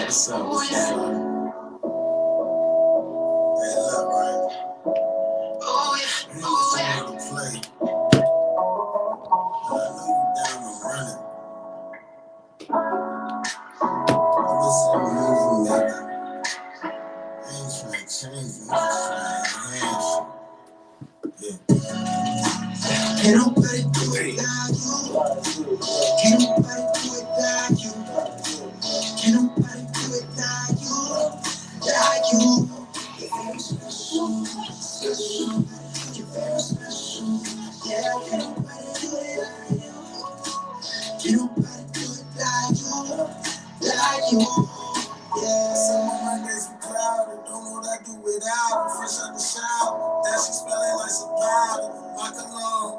What's up? What's up? Hey, look, right? Oh, yeah. Oh, yeah. To play. I know you down to run it. I'm just a movie maker. I ain't trying to change it. I'm just trying to enhance it. Yeah. Can't nobody do it without you. Can't nobody do it without you. Can't nobody do it without you. Without you. You're very special. Special. You're very special. Yeah, can't nobody do it without you. Can't nobody do it without you. Without you. Yeah, some of my days be clouded. Don't know what I do without her. Fresh out the shower. That she smelling like some powder. My cologne.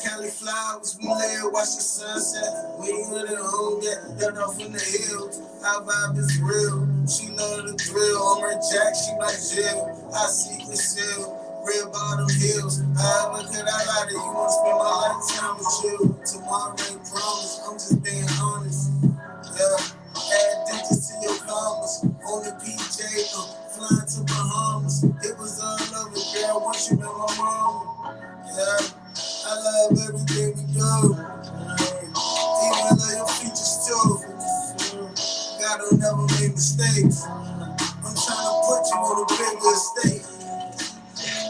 Cali flowers, we lay and watch the sunset. We ain't really home yet, got off in the hills. Our vibe is real, she love the drill. On her jack, she my Jill. I see the seal, red bottom heels. However could I lie to you? Wanna spend my lifetime with you. Tomorrow ain't promise, I'm just being honest. Yeah, add digits to your commas. On the PJ, flying to Bahamas. It was all over, girl, once you met my mama. Yeah. I love everything we do. Even love your features too. God don't never make mistakes. I'm trying to put you on a bigger estate.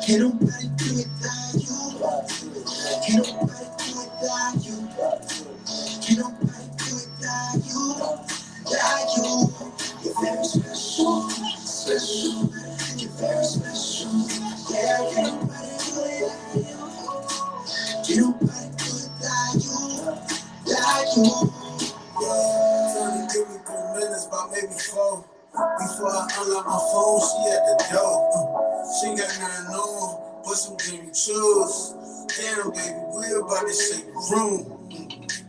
Can't nobody do it without you. Can't nobody do it without you. Can't nobody do it without you. Without you. You're very special. Special. You're very special. Yeah, can't nobody do it without you. You don't like to without you, without you. Yeah, trying to give me 3 minutes, about maybe 4. Before I unlock my phone, she at the door. She got nothing on, but some Jimmy Choos. Damn, baby, we about to shake the room.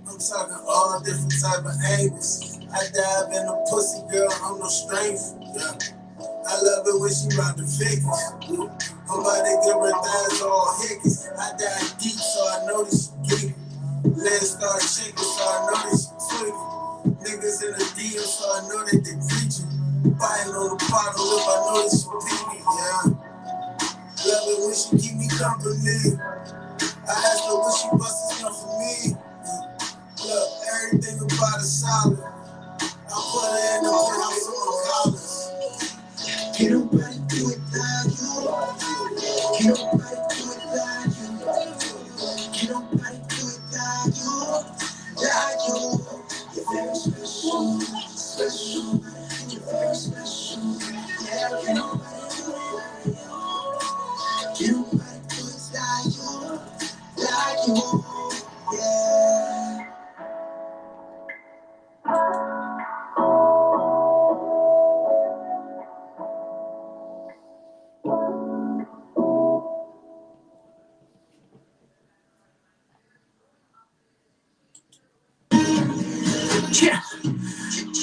I'm talking all different type of angles. I dive in the pussy, girl, I'm no stranger. Yeah. I love it when she rock the figures. I'm about to give her thighs all hickeys. I dive deep, so I know that she get it. Legs start shaking, so I know that she tweaking. Niggas in the DM, so I know that they preaching. Biting on the bottle if I know that she peeking, yeah. Love it when she keep me company. I ask her when she busts it up for me. Look, everything about it solid. I put her in the penthouse on my collars. Can't nobody do it without you. Can't nobody do it without you. Can't nobody do it without you. Without you. You're very special. Special. You're very special. Yeah, can't nobody do it without you. Can't nobody do it without you. Without you. Yeah.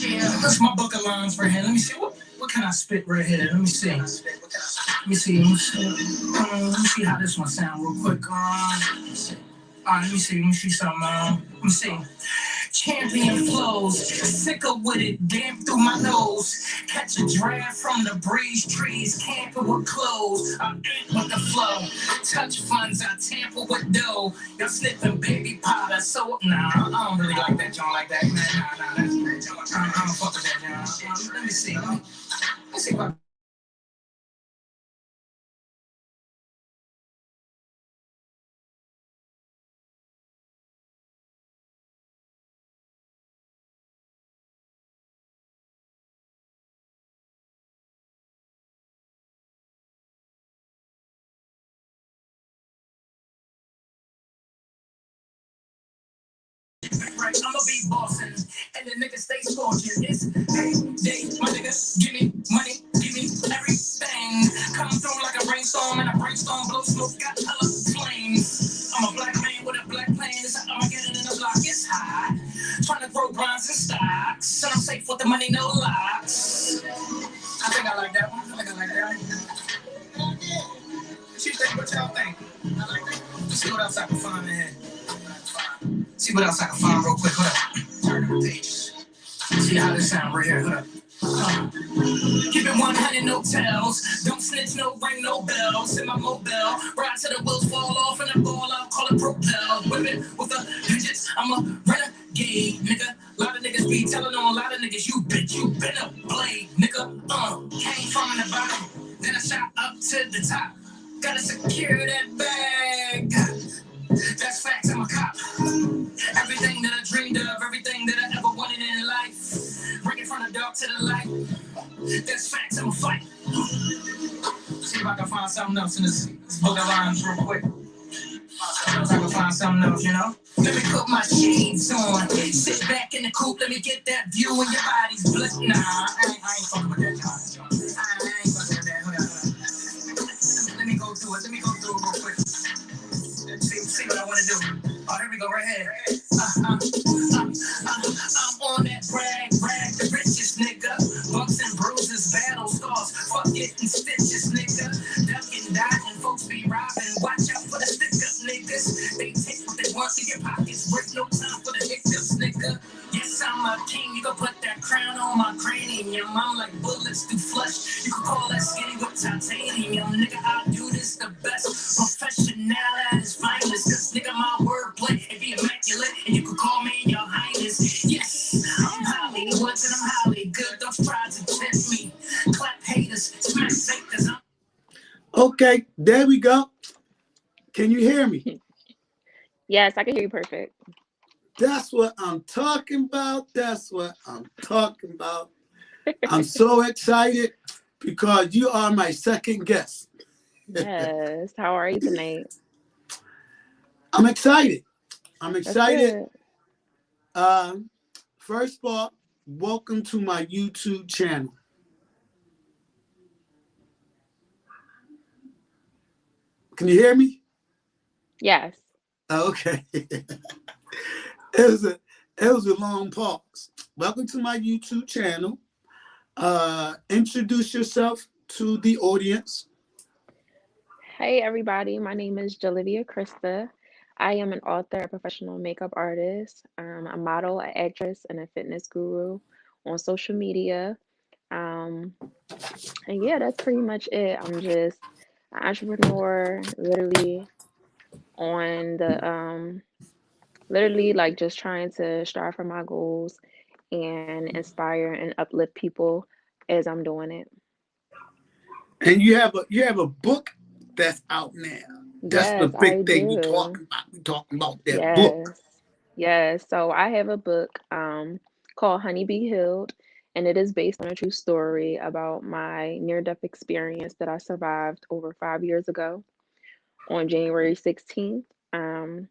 Yeah, that's my book of lines right here. Let me see, what can I spit right here? Let me see. Let me see how this one sound real quick. Let me see something. Let me see. Champion flows, sicker with it, damp through my nose. Catch a draft from the breeze trees, camping with clothes. I'm in with the flow. Touch funds, I tamper with dough. Y'all sniffing baby powder, so nah, I don't really like that, John, like that. Nah, that's I don't fuck with that, John. Let me see. Let me see if I. I'ma be bossing, and the nigga stay scorching. It's hey, my nigga, give me money, give me everything. Come through like a rainstorm, and a brainstorm blow smoke, got hella flames. I'm a black man with a black plan, it's how I'm getting in the block, it's hot. Trying to grow bronze and stocks, so I'm safe with the money, no locks. I think I like that one, What you think, what y'all think? I like that. Let's see what else I can find in here. See what else I can find real quick. Hold up. Turn the pages. See how this sound right here, huh? Keep it 100, no tells. Don't snitch, no ring, no bells. In my mobile, ride till the wheels fall off and I ball out, call it propel. Whipping with the digits, I'm a renegade, nigga. A lot of niggas be telling on a lot of niggas, you bitch, you been a blade, nigga. Came from the bottom, then I shot up to the top. Gotta secure that bag. That's facts, I'm a cop. Everything that I dreamed of, everything that I ever wanted in life. Bring it from the dark to the light. That's facts, I'm a fight. See if I can find something else in this book of lines real quick. If I can find something else, you know? Let me put my shades on. Sit back in the coupe, let me get that view when your body's blitzed. Nah, I ain't fucking with that, John. I ain't fucking with that. Hold on. Let me go through it real quick. See what I want to do. Oh, here we go, right here. I'm on that brag, the richest nigga. Bumps and bruises, battle scars, fuck getting stitches, nigga. Ducking, dodging, folks be robbing. Watch out for the stick-up niggas. They take what they want to your pockets. Break no time for the hiccups, nigga. Yes, I'm a king. You can put that crown on my cranium. I'm like bullets through flesh. You can call that skinny with titanium. Nigga, I do this the best. Professional at its finest. Cause nigga, my wordplay, it be immaculate. And you can call me your highness. Yes, I'm Hollywood and I'm Holly good. Don't try to tempt me. Clap haters, smack fakers. Okay, there we go. Can you hear me? Yes, I can hear you perfect. That's what I'm talking about. I'm so excited because you are my second guest. Yes. How are you tonight? I'm excited. That's good. First of all, welcome to my YouTube channel. Can you hear me? Yes. Okay. It was a long pause. Welcome to my YouTube channel. Introduce yourself to the audience. Hey, everybody. My name is Julivia Christy. I am an author, a professional makeup artist, a model, an actress, and a fitness guru on social media. Um, and yeah, that's pretty much it. I'm just an entrepreneur, on the literally like just trying to strive for my goals and inspire and uplift people as I'm doing it. And you have a book that's out now. That's the Yes, I big thing we do. talking about. We talking about that book. Yes. Yes. So I have a book called Honey Be Healed, and it is based on a true story about my near-death experience that I survived over 5 years ago on January 16th. And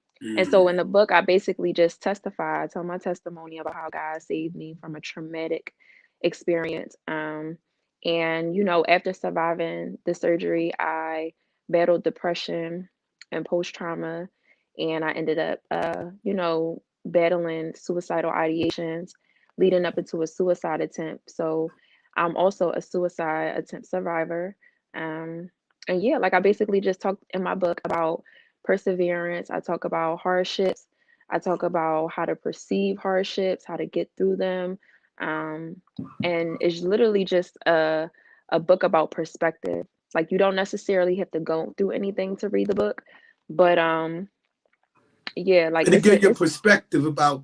so in the book, I basically just testify, I tell my testimony about how God saved me from a traumatic experience. And, after surviving the surgery, I battled depression and post trauma, and I ended up, battling suicidal ideations leading up into a suicide attempt. So I'm also a suicide attempt survivor. Um, and yeah, like I basically just talked in my book about perseverance. I talk about hardships. I talk about how to perceive hardships, how to get through them. Um, and it's literally just a book about perspective. Like you don't necessarily have to go through anything to read the book, but yeah, like And to get your perspective about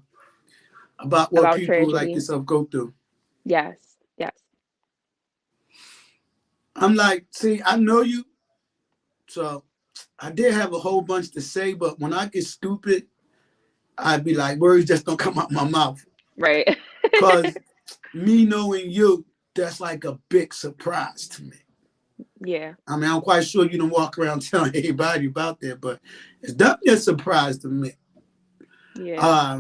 what about people like tragedy. yourself go through. Yes, yes. I'm like, see, I know you, so I did have a whole bunch to say, but when I get stupid, I'd be like, words just don't come out my mouth. Right. Because me knowing you, that's like a big surprise to me. Yeah. I mean, I'm quite sure you don't walk around telling anybody about that, but it's definitely a surprise to me. Yeah.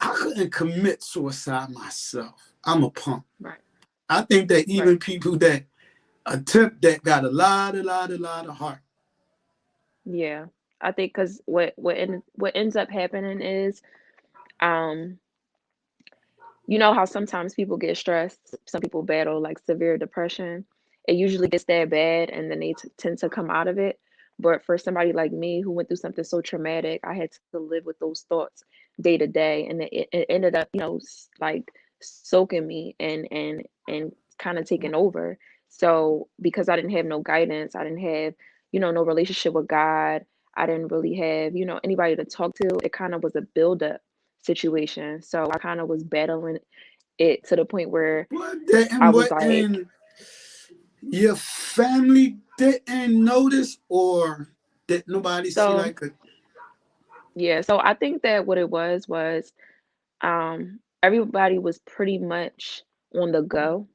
I couldn't commit suicide myself. I'm a punk. Right. I think that even Right. people that attempt that got a lot of heart. Yeah. I think because what ends up happening is, um, you know how sometimes people get stressed, some people battle like severe depression. It usually gets that bad and then they tend to come out of it. But for somebody like me who went through something so traumatic, I had to live with those thoughts day to day, and it ended up, like soaking me and kind of taking over. So because I didn't have no guidance, I didn't have, no relationship with God, I didn't really have, anybody to talk to. It kind of was a buildup situation. So I kind of was battling it to the point where I was like, And your family didn't notice, or did nobody see so like a? yeah. So I think that what it was everybody was pretty much on the go.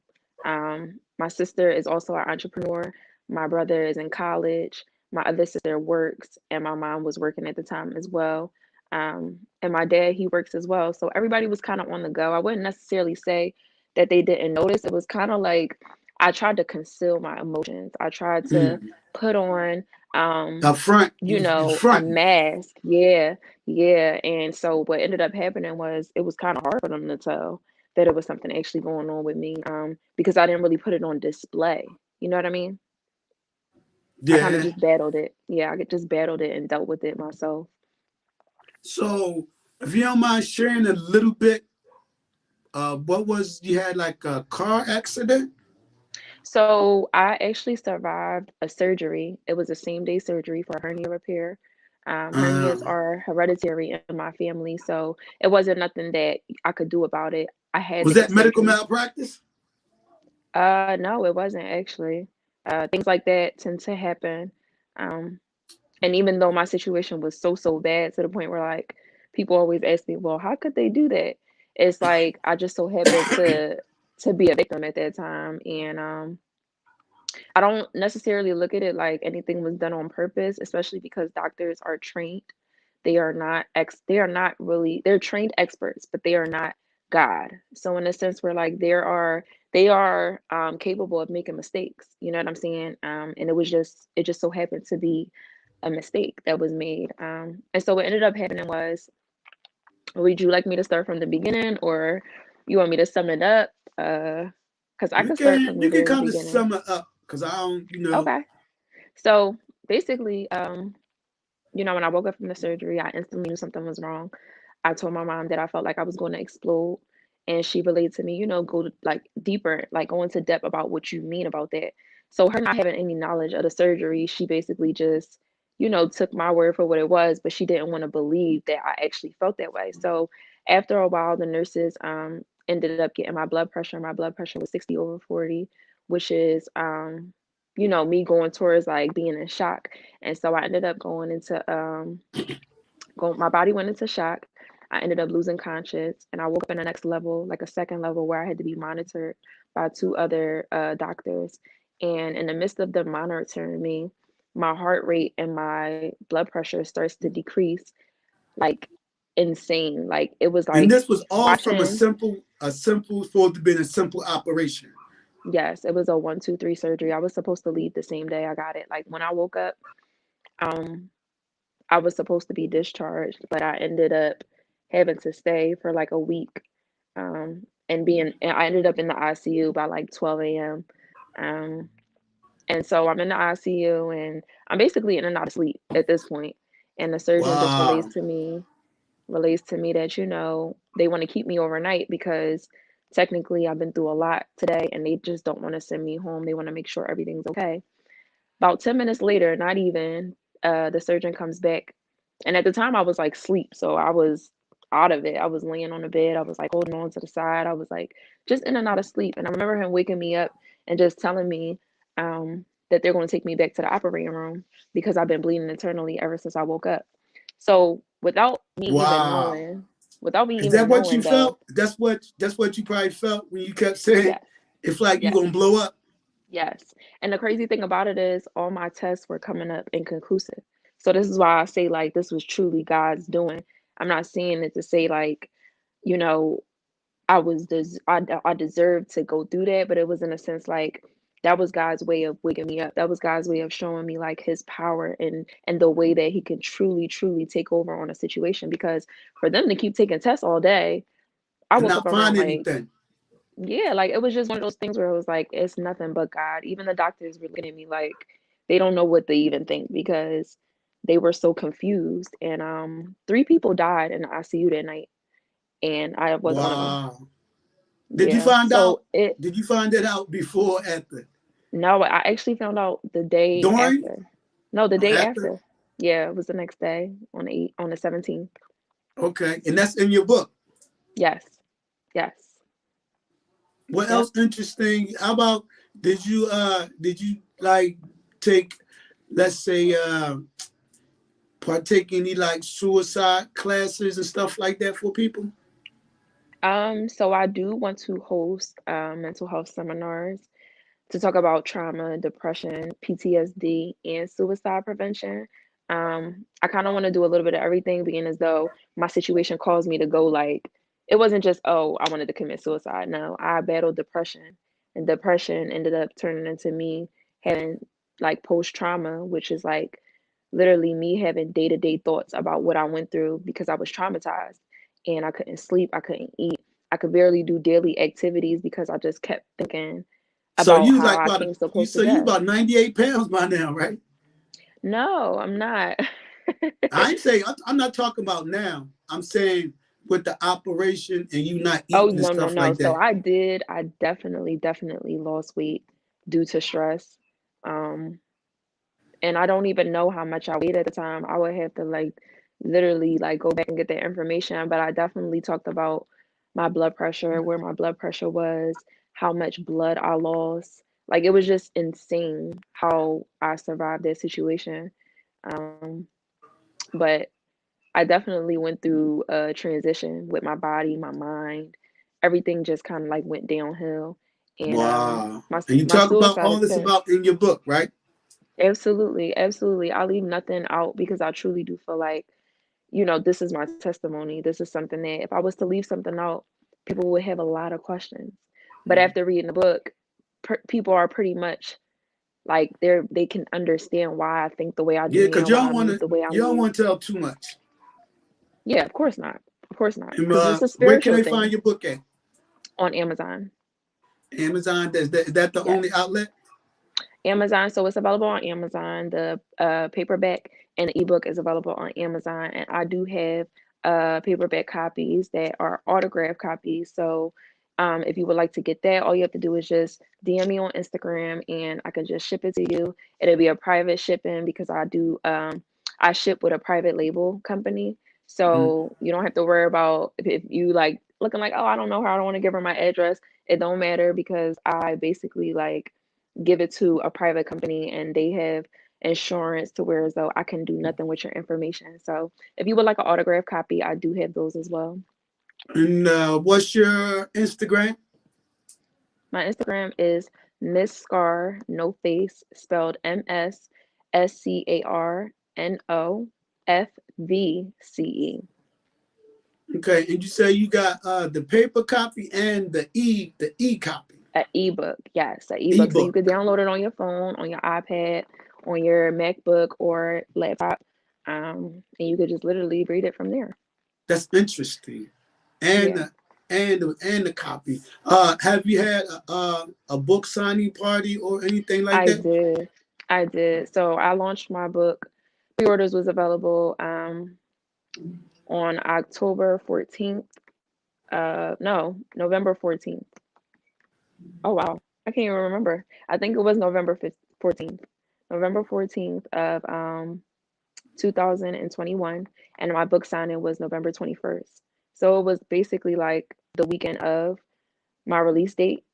My sister is also an entrepreneur. My brother is in college. My other sister works, and my mom was working at the time as well. And my dad, he works as well. So everybody was kind of on the go. I wouldn't necessarily say that they didn't notice. It was kind of like I tried to conceal my emotions. I tried to put on, Up front, you a front. mask. Yeah, yeah. And so what ended up happening was it was kind of hard for them to tell that it was something actually going on with me, because I didn't really put it on display. You know what I mean? I kind of Yeah. just battled it. Yeah, I just battled it and dealt with it myself. So, if you don't mind sharing a little bit, what was you had like a car accident? So I actually survived a surgery. It was a same day surgery for a hernia repair. Hernias Um, are hereditary in my family, so it wasn't nothing that I could do about it. I had was to get that medical surgery. malpractice? No, it wasn't actually. Things like that tend to happen. Um, and even though my situation was so bad to the point where like people always ask me, well, how could they do that? It's like I just so happened to be a victim at that time, and I don't necessarily look at it like anything was done on purpose, especially because doctors are trained. They are not really they're trained experts, but they are not God. So in a sense where like they are capable of making mistakes. You know what I'm saying? And it just so happened to be a mistake that was made. And so what ended up happening was, would you like me to start from the beginning, or you want me to sum it up? Because I could start from the You can very kind of beginning. sum it up because I don't. Okay. So basically, when I woke up from the surgery, I instantly knew something was wrong. I told my mom that I felt like I was going to explode. And she relayed to me, go to, like deeper, like go into depth about what you mean about that. So her not having any knowledge of the surgery, she basically just, took my word for what it was, but she didn't want to believe that I actually felt that way. So after a while, the nurses ended up getting my blood pressure. My blood pressure was 60 over 40, which is me going towards like being in shock. And so I ended up going into my body went into shock. I ended up losing conscious, and I woke up in the next level, like a second level, where I had to be monitored by two other doctors. And in the midst of them monitoring me, my heart rate and my blood pressure starts to decrease like insane. Like it was And like this was all from watching. a simple, supposed to be a simple operation. Yes, it was a 1, 2, 3 surgery. I was supposed to leave the same day I got it. Like when I woke up, um, I was supposed to be discharged, but I ended up having to stay for like a week. And I ended up in the ICU by like 12 a.m. Um, and so I'm in the ICU and I'm basically in and out of sleep at this point. And the surgeon just Wow. relays to me that, they want to keep me overnight because technically I've been through a lot today and they just don't want to send me home. They want to make sure everything's okay. About 10 minutes later, not even, the surgeon comes back. And at the time, I was like sleep. So I was out of it. I was laying on the bed. I was like holding on to the side. I was like just in and out of sleep. And I remember him waking me up and just telling me that they're going to take me back to the operating room because I've been bleeding internally ever since I woke up. So Wow. without me Is that even what you knowing though, felt? That's what you probably felt when you kept saying yes, it's like you yes. gonna blow up. Yes. And the crazy thing about it is all my tests were coming up inconclusive. So this is why I say like this was truly God's doing. I'm not saying it to say like, you know, I deserved to go through that, but it was in a sense like that was God's way of waking me up. That was God's way of showing me like his power and the way that he can truly take over on a situation because for them to keep taking tests all day, I And woke up not find around like anything. yeah, like it was just one of those things where it was like it's nothing but God. Even the doctors were looking at me like they don't know what to even think because they were so confused. And 3 people died in the ICU that night, and I was one of them. Wow. Did you Yeah. find So out? it Did you find that out before or after? no, I actually found out the day During after. No, the or day after? after. Yeah, it was the next day on the 17th. Okay. And that's in your book. Yes. Yes. What Yep. else interesting? How about did you like take, let's say, partake any like suicide classes and stuff like that for people? So I do want to host mental health seminars to talk about trauma, depression, PTSD, and suicide prevention. I kind of want to do a little bit of everything, being as though my situation caused me to go like, it wasn't just, oh, I wanted to commit suicide. No, I battled depression, and depression ended up turning into me having like post trauma, which is like literally me having day to day thoughts about what I went through because I was traumatized and I couldn't sleep, I couldn't eat, I could barely do daily activities because I just kept thinking So about you how like I about came so you close to so you death. about 98 pounds by now, right? No, I'm not. I ain't saying I'm not talking about now. I'm saying with the operation and you not Oh, eating and no, no, stuff no. like So that. I definitely lost weight due to stress. Um, and I don't even know how much I weighed at the time. I would have to like literally like go back and get that information. But I definitely talked about my blood pressure, where my blood pressure was, how much blood I lost. Like it was just insane how I survived that situation. Um, but I definitely went through a transition with my body, my mind. Everything just kind of like went downhill. And Wow. my And you my talk about suicide all this attempt, about in your book, right? absolutely, absolutely. I leave nothing out because I truly do feel like, this is my testimony. This is something that if I was to leave something out, people would have a lot of questions. But Mhm. after reading the book, people are pretty much like they can understand why I think the way I do Yeah, because now, why I move the way I you don't move. want to tell too much. Yeah, of course not. Of course not. And, Because it's a where can spiritual they find thing your book at? on Amazon. Amazon. Is that the Yes. only outlet? Amazon. So it's available on Amazon. The paperback and the ebook is available on Amazon. And I do have paperback copies that are autographed copies. So if you would like to get that, all you have to do is just DM me on Instagram and I can just ship it to you. It'll be a private shipping because I ship with a private label company. Mhm. So you don't have to worry about if you like looking like, oh, I don't know her, I don't want to give her my address. It don't matter because I basically like give it to a private company and they have insurance to where as though I can do nothing with your information. So if you would like an autograph copy, I do have those as well. And what's your Instagram? My Instagram is Miss Scar No Face, spelled MSSCARNOFVCE. Okay, and you say you got the paper copy and the e copy, An ebook, yes, an ebook. So you ebook. could download it on your phone, on your iPad, on your MacBook or laptop, and you could just literally read it from there. That's interesting. And Yeah. the and the copy. Have you had a book signing party or anything like I that? did. I did. So I launched my book. Pre-orders was available on October 14th. No, November 14th. Oh wow. I can't even remember. I think it was November 14th. November 14th of 2021 and my book signing was November 21st. So it was basically like the weekend of my release date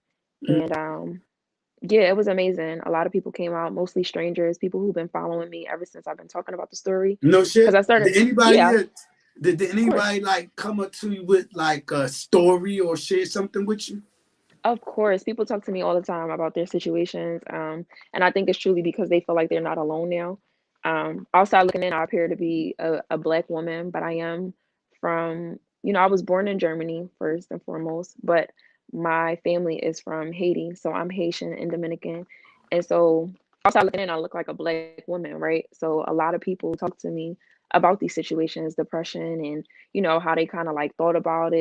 and yeah, it was amazing. A lot of people came out, mostly strangers, people who've been following me ever since I've been talking about the story. No Because shit. I started, Did anybody yeah, did of course. anybody like come up to you with like a story or share something with you? Of course. People talk to me all the time about their situations. And I think it's truly because they feel like they're not alone now. Outside looking in, I appear to be a Black woman, but I am from, I was born in Germany first and foremost, but my family is from Haiti. So I'm Haitian and Dominican. And so outside looking in, I look like a Black woman, right? So a lot of people talk to me about these situations, depression, and, how they kind of like thought about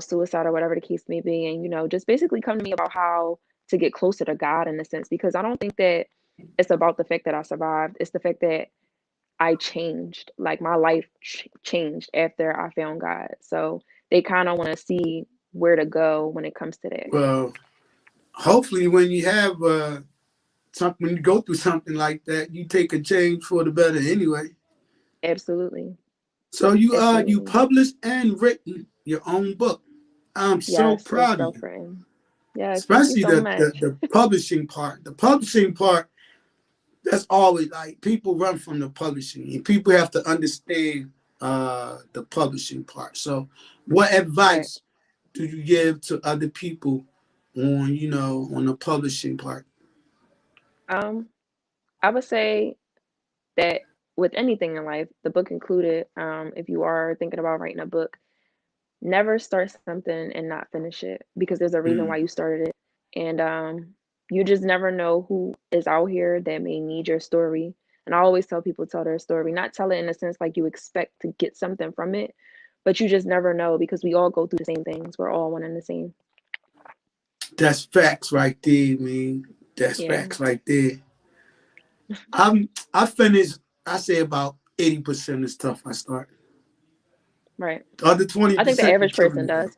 suicide or whatever the case may be, and just basically come to me about how to get closer to God in a sense, because I don't think that it's about the fact that I survived. It's the fact that I changed. Like my life changed after I found God. So they kind of want to see where to go when it comes to that. Well, hopefully, when you have something, when you go through something like that, you take a change for the better anyway. Absolutely. So you Absolutely. published and written your own book. I'm so Yes, it's proud of you, self-written. Yes, thank you especially so the much. the publishing part. The publishing part, that's always like people run from the publishing, and people have to understand the publishing part. So, what Right. advice do you give to other people on on the publishing part? Um, I would say that with anything in life, the book included, if you are thinking about writing a book, never start something and not finish it because there's a reason why Mm, you started it. And you just never know who is out here that may need your story. And I always tell people tell their story, not tell it in a sense like you expect to get something from it, but you just never know because we all go through the same things. We're all one and the same. that's facts right there, man. That's Yeah, facts right there. I finished. I say about 80% of stuff I start. right. The other I think the 20% be average killing person me though. does.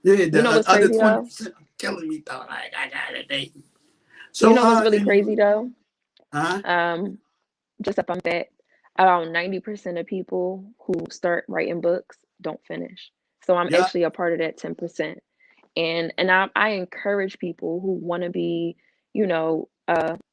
Yeah, You know the what's other crazy twenty though? percent killing me though. Like I got it. You So know what's really and you crazy though? huh? Um, just a fun fact, about 90% of people who start writing books don't finish. So I'm Yeah. actually a part of that 10%. And I encourage people who want to be,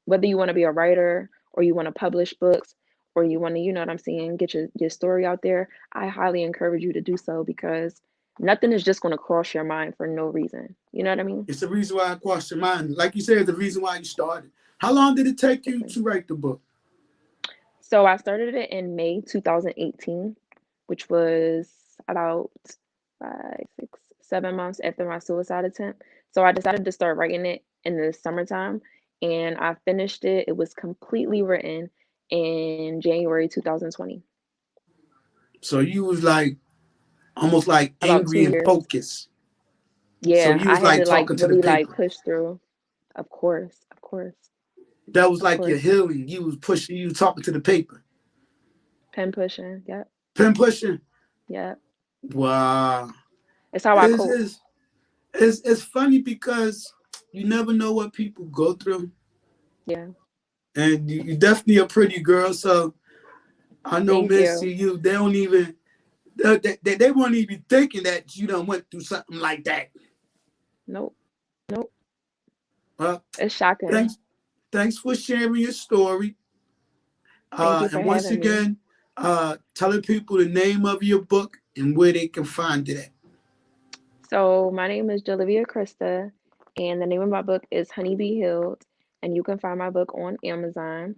whether you want to be a writer or you want to publish books or you want to, you know what I'm saying, get your story out there. I highly encourage you to do so because nothing is just going to cross your mind for no reason. You know what I mean? It's the reason why I crossed your mind. Like you said, it's the reason why you started. How long did it take you Exactly. to write the book? So I started it in May 2018, which was about 5, 6, 7 months after my suicide attempt. So I decided to start writing it in the summertime and I finished it. It was completely written in January 2020, So you was like almost like about angry two and years. focused. So Yeah, you I was had like to like talking to the really like paper. push through. Of course, of course, That was of like your course. healing. You was pushing. You was talking to the paper. Pen pushing. Yep, Pen pushing. yep. Wow. It's how I It's, cope. it's, it's funny because you never know what people go through. Yeah. And you definitely a pretty girl. So I know Thank men see you. you. They don't even, they won't even thinking that you done went through something like that. Nope. Nope. Well, It's shocking. thanks, thanks for sharing your story. Thank you for And once having me. again, telling people the name of your book and where they can find it at. So my name is Julivia Christa, and the name of my book is Honey Be Healed, and you can find my book on Amazon.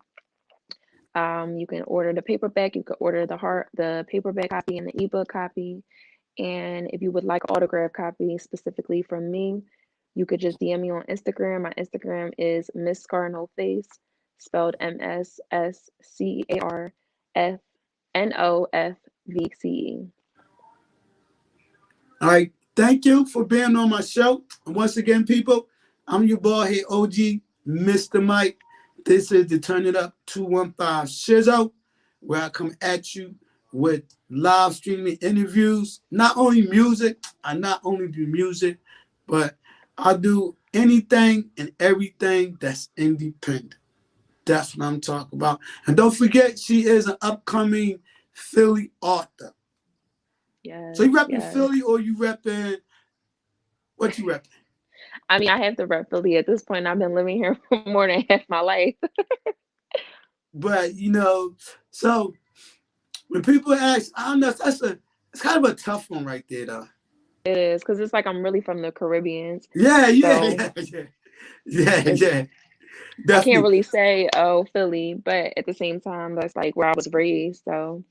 You can order the paperback, you can order the paperback copy and the ebook copy. And if you would like autograph copy specifically from me, you could just DM me on Instagram. My Instagram is Miss Scar No Face, spelled MSSCARFNOFVCE. All right. Thank you for being on my show. And once again, people, I'm your boy here, OG, Mr. Mike. This is the Turn It Up 215 show, where I come at you with live streaming interviews. Not only music, I not only do music, but I do anything and everything that's independent. That's what I'm talking about. And don't forget, she is an upcoming Philly author. So Yes, you repping yes. Philly or you repping what you repping? I mean, I have to rep Philly at this point. I've been living here for more than half my life. But so when people ask, I don't know, it's kind of a tough one right there though. It is because it's like I'm really from the Caribbeans, Yeah, yeah, so yeah, yeah. Yeah, it's yeah. I can't Definitely. really say oh Philly, but at the same time, that's like where I was raised. So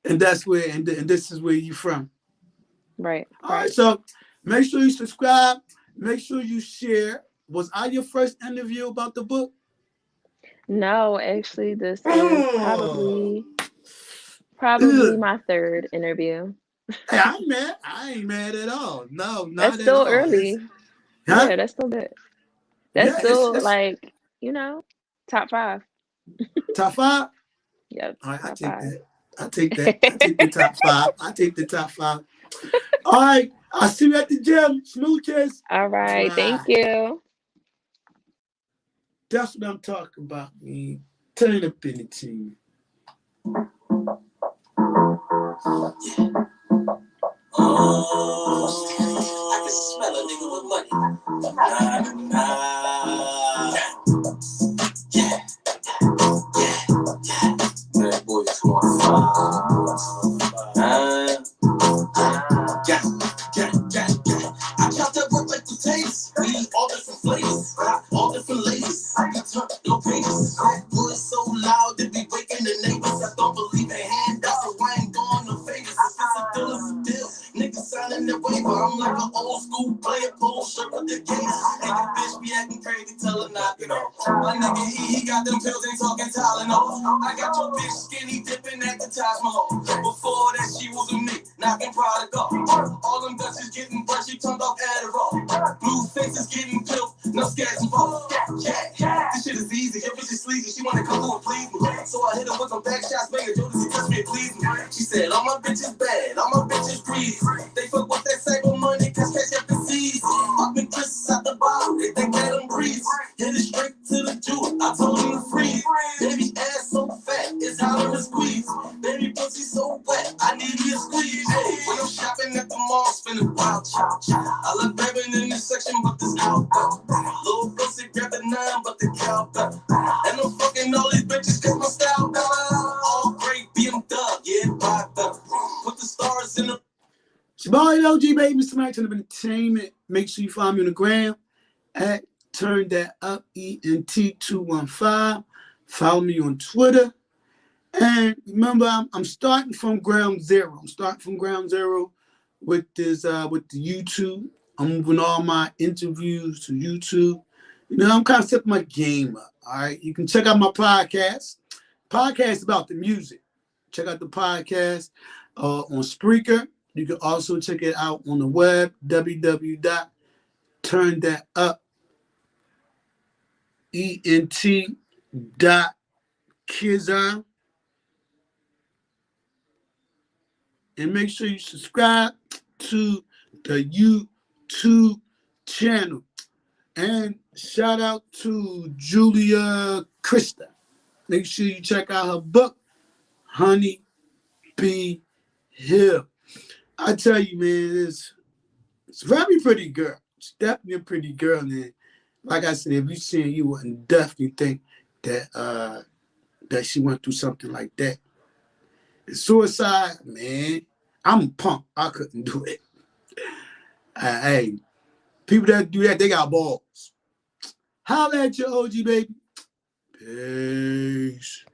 And that's where and this is where you from. right, All right, right. so make sure you subscribe, make sure you share. Was I your first interview about the book? No, actually, this is Oh, probably ugh. my third interview. Hey, I ain't mad. I ain't mad at all. No, That's not at still all. It's early. huh? Yeah, that's still good. That's Yeah, still it's like, top five. top five. Yep. All right, I Top take 5. that. I take that. I take the top 5. I take the top 5. All right, I'll see you at the gym. Smooches. All right. Thank Bye. you. That's what I'm talking about, man. Turn up in the team. Oh, I can smell a nigga with money. Nah, nah. Yeah, yeah. Bad boy 25. Yeah, yeah, yeah, yeah. I count that work like the taste. We need all different flavors, all different ladies. I can turn no pages. That boy so loud that be waking the neighbors. I don't believe in handouts, so I ain't doing no favors. If it's a deal, it's a deal. Niggas signing their waiver. I'm like an old school player, pole shirt with the gates. And the bitch be acting crazy, tell her knock it off. My nigga, he got them pills, ain't talking Tylenol. I got your bitch skinny dipping at the Taj Mahal. Before that, she was a me, knocking product off. All them Dutch is getting brushy, turned off Adderall. Blue faces getting pills, no scats involved. Yeah, this shit is easy. Your bitch is sleazy, she wanna come through and please me. So I hit her with some back shots, made her Jodeci touch me and please me. She said, all my bitches bad, all my bitches greedy. They fuck with that cyber money, cause cash up the seas. Poppin' kisses out the bottle, they think that I'm breeze. Hit it straight to the jewel, I told him to freeze. Baby ass so fat, it's how to squeeze. Baby pussy so wet, I need me a squeeze. Hey, when I'm shopping at the mall, spinning wild chop. I love babbing in this section, but this out though. Little pussy grab the 9, but the cow better. And I'm fucking all these bitches cause my style better. All great BMW, yeah, buy better. Put the stars in the It's your boy OG, baby. Mr. Mike, Turn Up Entertainment. Make sure you follow me on the gram at Turndatup215. Follow me on Twitter. And remember, I'm starting from ground zero. I'm starting from ground zero with this with the YouTube. I'm moving all my interviews to YouTube. You know, I'm kind of stepping my game up. All right. You can check out my podcast. Podcast about the music. Check out the podcast on Spreaker. You can also check it out on the web, www.turndatup.kizon. And make sure you subscribe to the YouTube channel. And shout out to Julia Christy. Make sure you check out her book, Honey Bee Hill. I tell you, man, it's a very pretty girl. It's definitely a pretty girl. And like I said, if you see her, you wouldn't definitely think that that she went through something like that. And suicide, man, I'm a punk. I couldn't do it. Hey, people that do that, they got balls. Holla at your OG, baby. Peace.